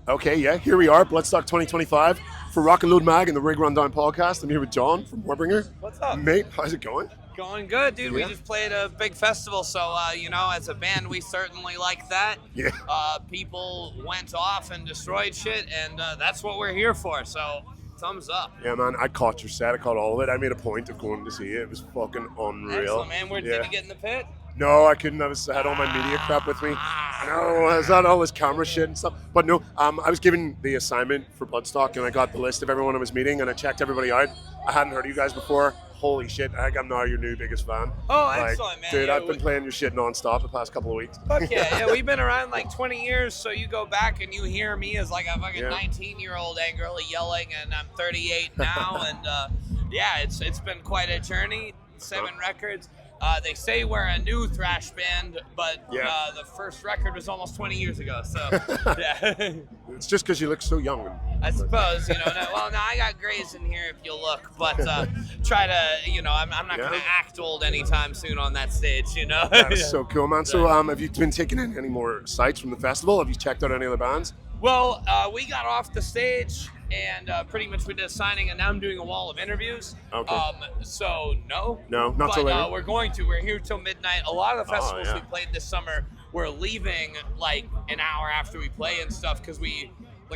Okay, yeah, here we are, Bloodstock 2025 for Rock and Load Mag and the Rig Rundown podcast. I'm here with John from Warbringer. What's up? Mate, how's it going? Going good, dude. Yeah. We just played a big festival, so, as a band, we certainly like that. Yeah. People went off and destroyed shit, and that's what we're here for, so thumbs up. Yeah, man, I caught your set. I caught all of it. I made a point of going to see it. It was fucking unreal. Excellent, man. Did you get in the pit? No, I couldn't. I had all my media crap with me. No, I was on all this camera shit and stuff. But no, I was given the assignment for Bloodstock, and I got the list of everyone I was meeting, and I checked everybody out. I hadn't heard of you guys before. Holy shit, I'm now your new biggest fan. Oh, excellent, man. Dude, Yeah, I've been playing your shit nonstop the past couple of weeks. Fuck yeah, we've been around like 20 years, so you go back and you hear me as like a fucking Yeah. 19-year-old angrily yelling, and I'm 38 now, and it's been quite a journey. 7 records. They say we're a new thrash band, but the first record was almost 20 years ago, so yeah. It's just because you look so young. I suppose, now I got grays in here if you look, but try to, I'm not going to act old anytime soon on that stage, That's so cool, man. So have you been taking in any more sites from the festival? Have you checked out any other bands? Well, we got off the stage and pretty much we did a signing, and now I'm doing a wall of interviews. Okay. So no. No, not till later. We're here till midnight. A lot of the festivals yeah. we played this summer, we're leaving like an hour after we play and stuff, because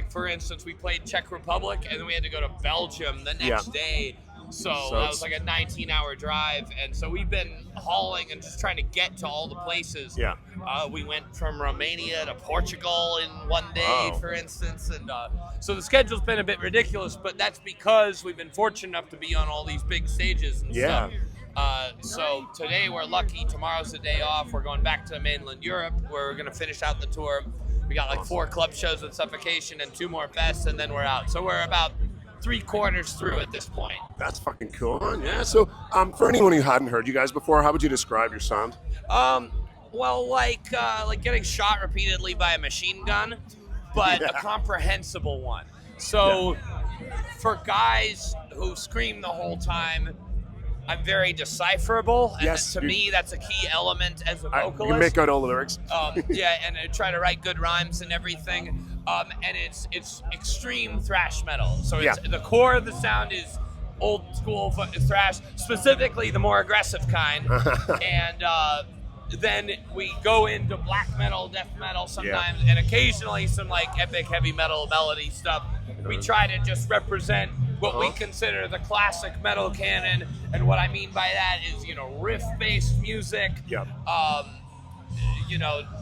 for instance, we played Czech Republic and then we had to go to Belgium the next day. So that was like a 19-hour drive, and so we've been hauling and just trying to get to all the places. Yeah. We went from Romania to Portugal in one day, for instance, and so the schedule's been a bit ridiculous, but that's because we've been fortunate enough to be on all these big stages and stuff. So today we're lucky. Tomorrow's the day off. We're going back to mainland Europe, where we're going to finish out the tour. We got like 4 club shows with Suffocation and 2 more fests, and then we're out. So we're about 3/4 through at this point. That's fucking cool, man. Yeah. So, for anyone who hadn't heard you guys before, how would you describe your sound? Well, like getting shot repeatedly by a machine gun, but a comprehensible one. So, for guys who scream the whole time, I'm very decipherable, and to me, that's a key element as a vocalist. You make out all the lyrics. And I try to write good rhymes and everything. And it's extreme thrash metal. So the core of the sound is old school thrash, specifically the more aggressive kind. And then we go into black metal, death metal sometimes, and occasionally some like epic heavy metal melody stuff. We try to just represent what we consider the classic metal canon, and what I mean by that is, riff-based music.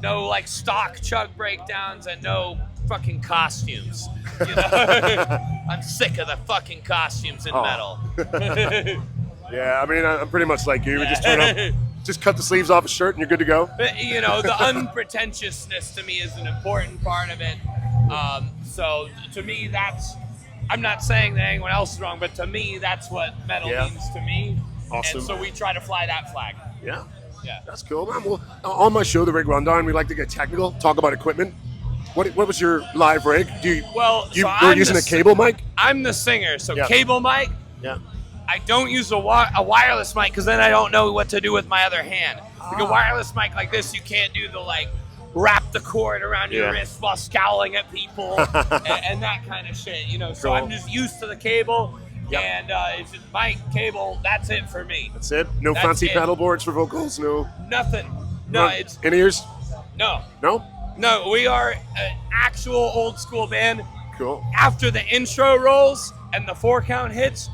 No like stock chug breakdowns and no fucking costumes. I'm sick of the fucking costumes in metal. Yeah, I mean, I'm pretty much like you. We just turn up, just cut the sleeves off a shirt and you're good to go. The unpretentiousness to me is an important part of it. So to me, I'm not saying that anyone else is wrong, but to me, that's what metal means to me. Awesome. And so we try to fly that flag. Yeah. Yeah. That's cool, man. Well, on my show, The Rig Rundown, we like to get technical, talk about equipment. What was your live rig? You were using a cable mic? I'm the singer, so cable mic. Yeah. I don't use a wireless mic, because then I don't know what to do with my other hand. Like a wireless mic like this, you can't do the wrap the cord around your wrist while scowling at people and that kind of shit, So I'm just used to the cable, and it's just mic, cable, that's it for me. That's it? No fancy pedal boards for vocals? No? Nothing. No, it's... In-ears? No. No? No, we are an actual old school band. Cool. After the intro rolls and the 4-count hits,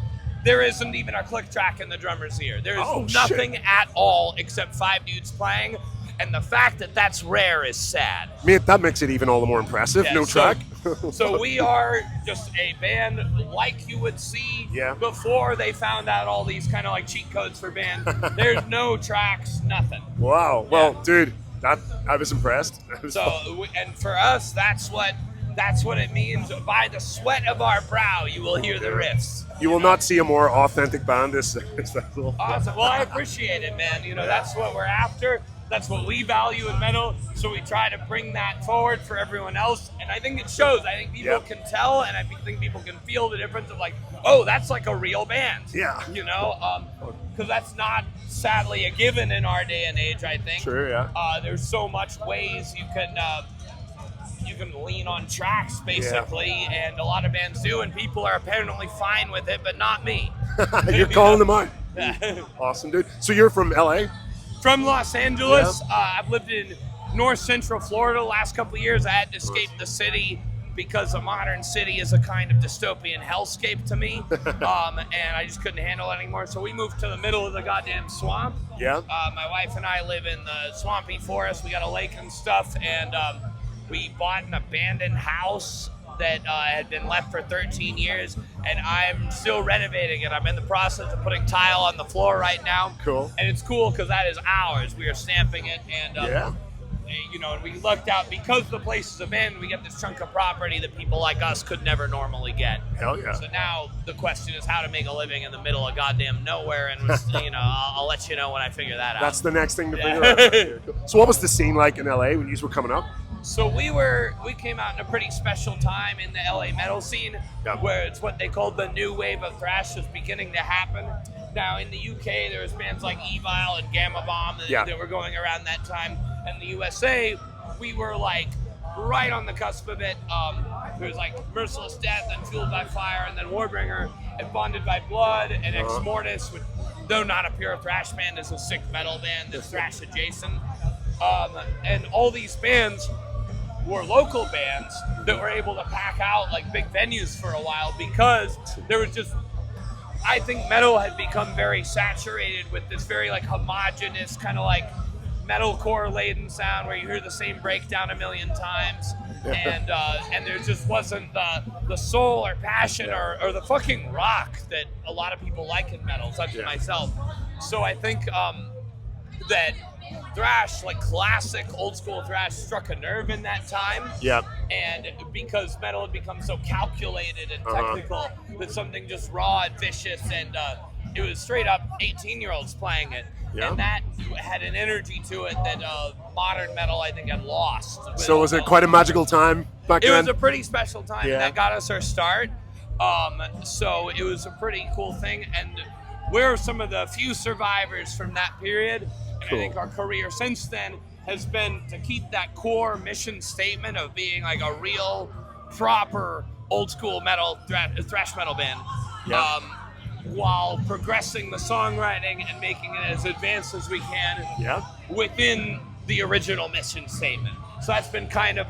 there isn't even a click track in the drummer's ear. There's nothing at all except 5 dudes playing. And the fact that that's rare is sad. That makes it even all the more impressive. No track. So we are just a band like you would see before they found out all these kind of like cheat codes for bands. There's no tracks, nothing. Wow. Well, dude, I was impressed. And for us, that's what it means. By the sweat of our brow, you will hear the riffs. You will not see a more authentic band this festival. Awesome. Well, I appreciate it, man. That's what we're after. That's what we value in metal, so we try to bring that forward for everyone else, and I think it shows. I think people can tell, and I think people can feel the difference of like, oh, that's like a real band. Yeah. Because that's not, sadly, a given in our day and age, I think. Sure, yeah. There's so much ways you you can lean on tracks basically, and a lot of bands do, and people are apparently fine with it, but not me. You're calling them out. Awesome, dude. So you're from LA? From Los Angeles. I've lived in North Central Florida the last couple of years. I had to escape the city because a modern city is a kind of dystopian hellscape to me, and I just couldn't handle it anymore. So we moved to the middle of the goddamn swamp. Yeah. My wife and I live in the swampy forest. We got a lake and stuff, and we bought an abandoned house that had been left for 13 years, and I'm still renovating it. I'm in the process of putting tile on the floor right now. Cool. And it's cool because that is ours. We are stamping it, and you know, we lucked out because the place is abandoned. We get this chunk of property that people like us could never normally get. Hell yeah. So now the question is how to make a living in the middle of goddamn nowhere, and you know, I'll let you know when I figure that out. That's the next thing to figure out. So what was the scene like in LA when you were coming up? So we came out in a pretty special time in the LA metal scene, where it's what they called the new wave of thrash was beginning to happen. Now in the UK, there was bands like Evil and Gamma Bomb that were going around that time. And the USA, we were like right on the cusp of it. There was like Merciless Death and Fueled by Fire, and then Warbringer and Bonded by Blood and Ex Mortis, which, though not a pure thrash band, is a sick metal band that's thrash adjacent. And all these bands were local bands that were able to pack out like big venues for a while because there was just, I think metal had become very saturated with this very like homogenous kind of like metalcore laden sound where you hear the same breakdown a million times, and there just wasn't the soul or passion or the fucking rock that a lot of people like in metal, such as myself. So I think that thrash, like classic old school thrash, struck a nerve in that time. Yeah. And because metal had become so calculated and technical, that something just raw and vicious, and it was straight up 18-year-olds playing it. Yeah. And that had an energy to it that modern metal, I think, had lost. So was it quite a magical time back then? It was a pretty special time. Yeah. That got us our start. So it was a pretty cool thing. And we're some of the few survivors from that period. And I think our career since then has been to keep that core mission statement of being like a real, proper, old school metal, thrash metal band. Yeah. While progressing the songwriting and making it as advanced as we can within the original mission statement. So that's been kind of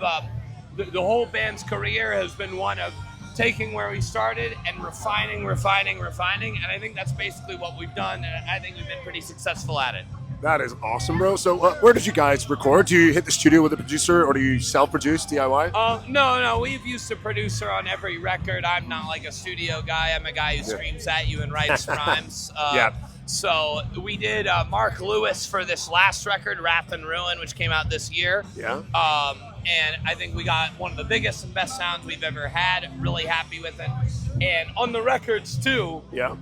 the whole band's career has been one of taking where we started and refining, and I think that's basically what we've done, and I think we've been pretty successful at it. That is awesome, bro. So where did you guys record? Do you hit the studio with a producer, or do you self-produce, DIY? No. We've used a producer on every record. I'm not like a studio guy. I'm a guy who screams at you and writes rhymes. So we did Mark Lewis for this last record, Wrath and Ruin, which came out this year. Yeah. And I think we got one of the biggest and best sounds we've ever had. Really happy with it. And on the records, too. Yeah.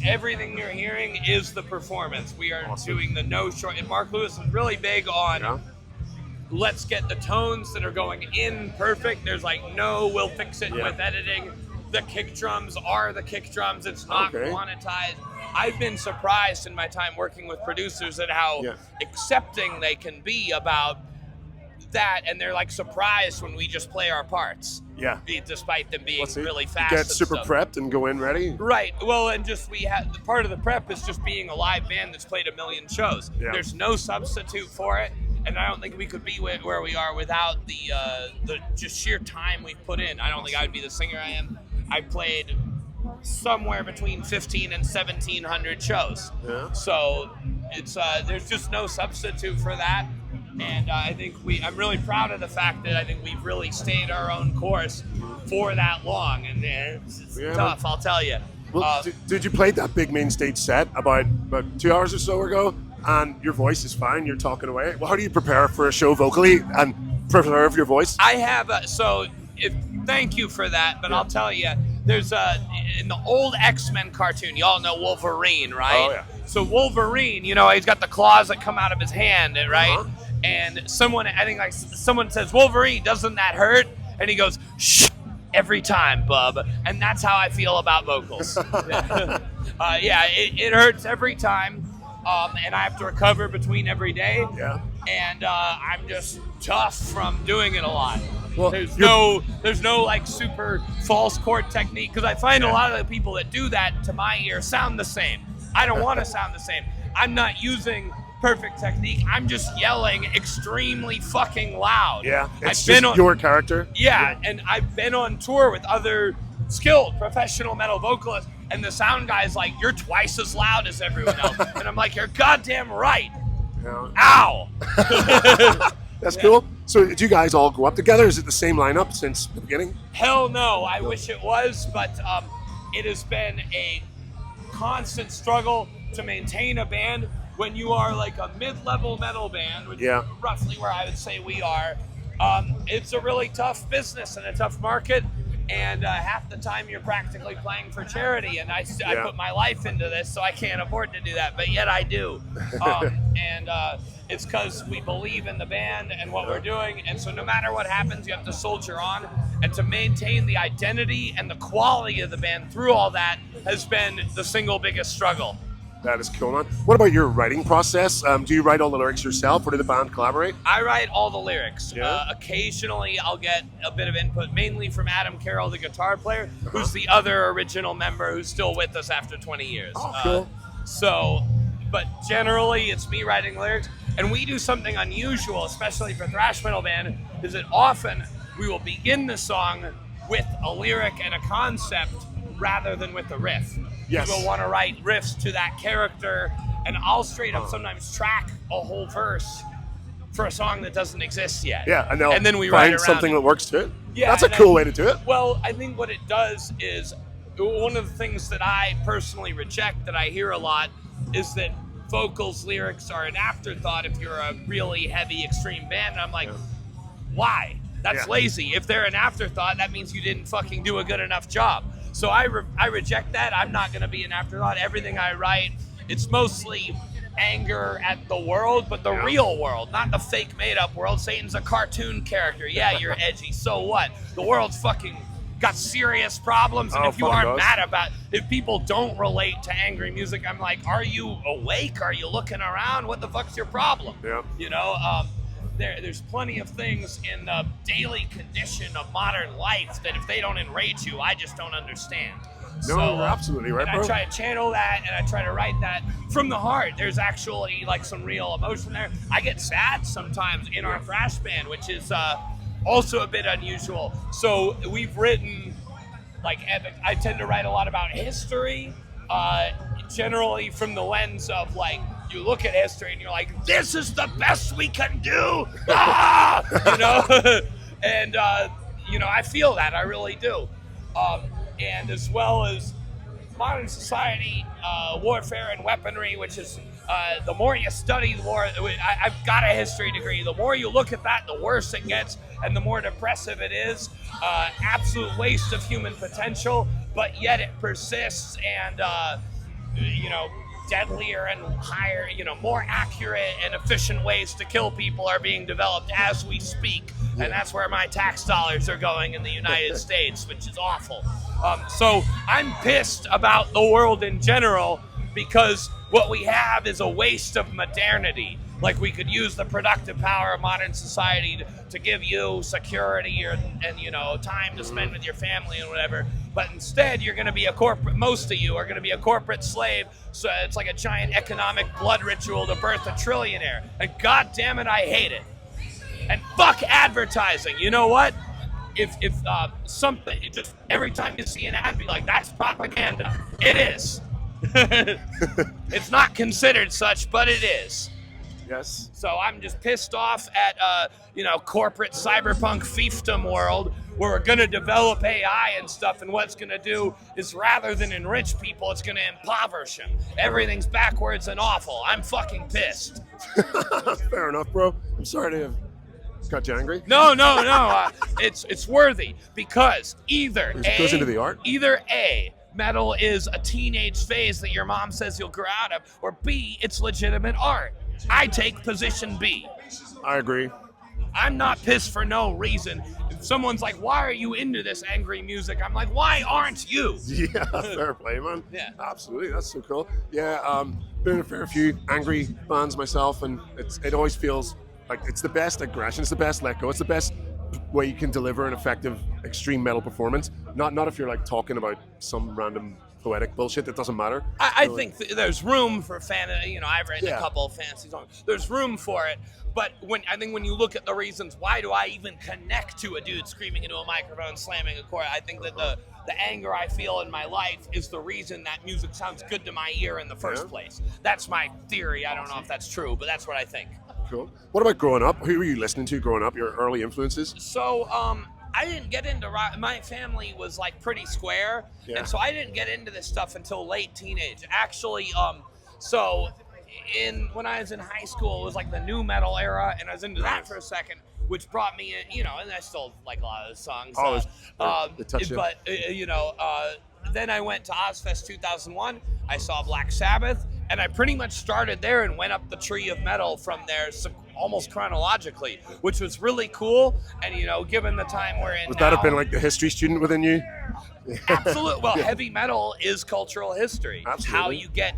Everything you're hearing is the performance. We are doing the no short. And Mark Lewis is really big on let's get the tones that are going in perfect. There's like no, we'll fix it with editing. The kick drums are the kick drums. It's not monetized. I've been surprised in my time working with producers at how accepting they can be about that, and they're like surprised when we just play our parts. Yeah. Despite them being really fast. You get super prepped and go in ready. Right. Well, and just we have part of the prep is just being a live band that's played a million shows. Yeah. There's no substitute for it, and I don't think we could be where we are without the just sheer time we've put in. I don't think I would be the singer I am. I played somewhere between 15 and 1,700 shows. Yeah. So it's there's just no substitute for that. And I think I'm really proud of the fact that I think we've really stayed our own course for that long. And it's tough, I'll tell you. Well, did you play that big main stage set about 2 hours or so ago? And your voice is fine, you're talking away. Well, how do you prepare for a show vocally and preserve your voice? I have, thank you for that, but I'll tell you, there's in the old X-Men cartoon, y'all know Wolverine, right? Oh, yeah. So Wolverine, he's got the claws that come out of his hand, right? Uh-huh. And someone says, Wolverine, doesn't that hurt? And he goes, shh, every time, bub. And that's how I feel about vocals. It hurts every time. And I have to recover between every day. Yeah. and I'm just tough from doing it a lot. Well, there's no like super false chord technique, because I find a lot of the people that do that to my ear sound the same. I don't want to sound the same. I'm not using perfect technique. I'm just yelling extremely fucking loud. Yeah, it's just your character. Yeah, and I've been on tour with other skilled professional metal vocalists, and the sound guy's like, "You're twice as loud as everyone else," and I'm like, "You're goddamn right." Yeah. Ow. That's cool. So did you guys all go up together? Is it the same lineup since the beginning? Hell no. I wish it was, but it has been a constant struggle to maintain a band when you are like a mid-level metal band, which is roughly where I would say we are. It's a really tough business and a tough market, and half the time you're practically playing for charity, and I put my life into this, so I can't afford to do that, but yet I do. And it's because we believe in the band and what we're doing, and so no matter what happens, you have to soldier on, and to maintain the identity and the quality of the band through all that has been the single biggest struggle. That is cool, man. What about your writing process? Do you write all the lyrics yourself, or do the band collaborate? I write all the lyrics. Yeah. Occasionally, I'll get a bit of input, mainly from Adam Carroll, the guitar player, who's the other original member who's still with us after 20 years. Cool. But generally, it's me writing lyrics. And we do something unusual, especially for thrash metal band, is that often we will begin the song with a lyric and a concept rather than with a riff. Yes. We'll want to write riffs to that character, and I'll straight up sometimes track a whole verse for a song that doesn't exist yet. Yeah, I know. And then we find write around something it. that works to it. Yeah, that's a cool way to do it. Well, I think what it does is, one of the things that I personally reject that I hear a lot is that vocals, lyrics are an afterthought if you're a really heavy, extreme band. And I'm like, why? That's lazy. If they're an afterthought, that means you didn't fucking do a good enough job. So I reject that. I'm not going to be an afterthought. Everything I write, it's mostly anger at the world, but the real world, not the fake made-up world. Satan's a cartoon character. Yeah, you're edgy. So what? The world's fucking got serious problems, and if you aren't mad about, if people don't relate to angry music, I'm like, are you awake? Are you looking around? What the fuck's your problem? Yeah. You know, there's plenty of things in the daily condition of modern life that if they don't enrage you, I just don't understand. No, you're absolutely right, bro. I try to channel that, and I try to write that from the heart. There's actually like some real emotion there. I get sad sometimes in our thrash band, which is also a bit unusual. So we've written like epic. I tend to write a lot about history, generally from the lens of like, you look at history and you're like, this is the best we can do, you know. And you know, I feel that, I really do. And as well as modern society, warfare and weaponry, which is the more you study, the more, I've got a history degree, the more you look at that, the worse it gets, and the more depressive it is. Absolute waste of human potential, but yet it persists, and you know, deadlier and higher, you know, more accurate and efficient ways to kill people are being developed as we speak, and that's where my tax dollars are going in the United States, which is awful. So I'm pissed about the world in general, because what we have is a waste of modernity. Like, we could use the productive power of modern society to give you security and you know, time to spend with your family and whatever. But instead, you're going to be a corporate. Most of you are going to be a corporate slave. So it's like a giant economic blood ritual to birth a trillionaire. And God damn it, I hate it. And fuck advertising. You know what? If something, just every time you see an ad, be like, that's propaganda. It is. It's not considered such, but it is. Yes. So I'm just pissed off at you know, corporate cyberpunk fiefdom world, where we're gonna develop AI and stuff, and what it's gonna do is, rather than enrich people, it's gonna impoverish them. Everything's backwards and awful. I'm fucking pissed. Fair enough, bro. I'm sorry to have got you angry. No. It's worthy, because either It goes into the art. Either A, metal is a teenage phase that your mom says you'll grow out of, or B, it's legitimate art. I take position B. I agree. I'm not pissed for no reason. If someone's like, why are you into this angry music? I'm like, why aren't you? Yeah, fair play, man. Yeah. Absolutely. That's so cool. Yeah, been in a fair few angry bands myself, and it always feels Like, it's the best aggression, it's the best let go, it's the best way you can deliver an effective extreme metal performance. Not if you're like talking about some random poetic bullshit that doesn't matter. I think there's room for I've written a couple of fantasy songs. There's room for it, but when you look at the reasons, why do I even connect to a dude screaming into a microphone, slamming a chord? I think that the anger I feel in my life is the reason that music sounds good to my ear in the first place. That's my theory. I don't know if that's true, but that's what I think. Cool. What about growing up? Who were you listening to growing up? Your early influences? So, I didn't get into rock. My family was like pretty square, and so I didn't get into this stuff until late teenage. Actually, when I was in high school, it was like the new metal era, and I was into that for a second, which brought me in, and I still like a lot of the songs. Then I went to Ozfest 2001. I saw Black Sabbath, and I pretty much started there and went up the tree of metal from there, almost chronologically, which was really cool. And given the time we're in, would that have been like the history student within you? Absolutely. Well, heavy metal is cultural history. Absolutely. How you get.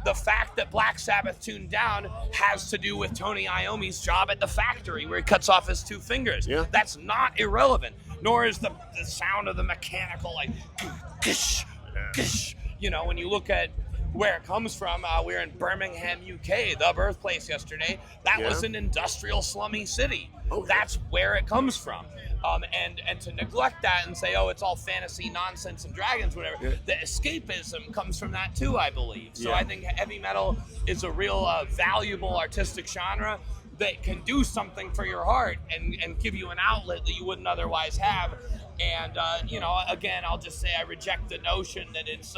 The fact that Black Sabbath tuned down has to do with Tony Iommi's job at the factory where he cuts off his 2 fingers. Yeah. That's not irrelevant. Nor is the sound of the mechanical, like, gish, gish. When you look at where it comes from, we were in Birmingham, UK, the birthplace yesterday. That was an industrial, slummy city. That's where it comes from. And to neglect that and say, it's all fantasy nonsense and dragons, whatever, the escapism comes from that too, I believe. So I think heavy metal is a real valuable artistic genre that can do something for your heart and give you an outlet that you wouldn't otherwise have. And, again, I'll just say I reject the notion that it's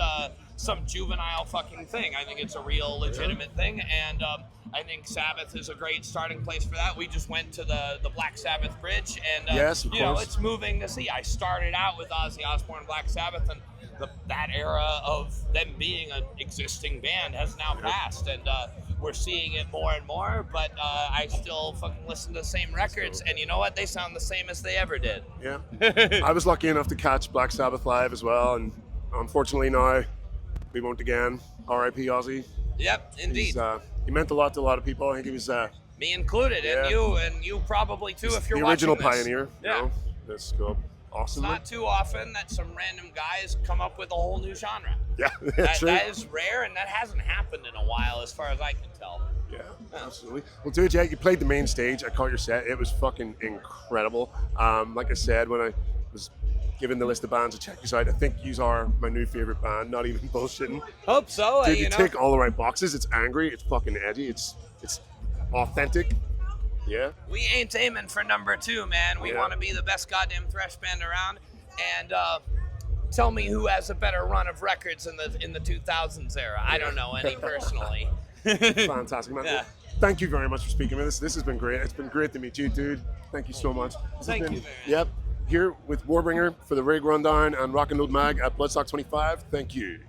some juvenile fucking thing. I think it's a real legitimate thing, and I think Sabbath is a great starting place for that. We just went to the Black Sabbath Bridge, and yes, of course. It's moving to see. I started out with Ozzy Osbourne, Black Sabbath, and that era of them being an existing band has now passed, and we're seeing it more and more, but I still fucking listen to the same records, and you know what? They sound the same as they ever did. Yeah. I was lucky enough to catch Black Sabbath live as well, and unfortunately now we won't again. R.I.P. Ozzy. Yep, indeed. He meant a lot to a lot of people. I think he was... me included, and you probably too if you're the original watching this. pioneer. Yeah. That's cool. Awesome. It's not too often that some random guys come up with a whole new genre. Yeah, that is rare, and that hasn't happened in a while as far as I can tell. Yeah, absolutely. Well, dude, Jake, you played the main stage. I caught your set. It was fucking incredible. Like I said, when I was given the list of bands to check this out, I think you are my new favorite band. Not even bullshitting. Hope so. Dude, you tick all the right boxes. It's angry. It's fucking edgy. It's authentic. Yeah. We ain't aiming for number 2, man. We want to be the best goddamn thrash band around. And tell me who has a better run of records in the 2000s era. I don't know any personally. Fantastic, man. Yeah. Thank you very much for speaking with us. This has been great. It's been great to meet you, dude. Thank you so much. Thank you very much. Yep. Here with Warbringer for the Rig Rundown and Rock and Roll Mag at Bloodstock 25. Thank you.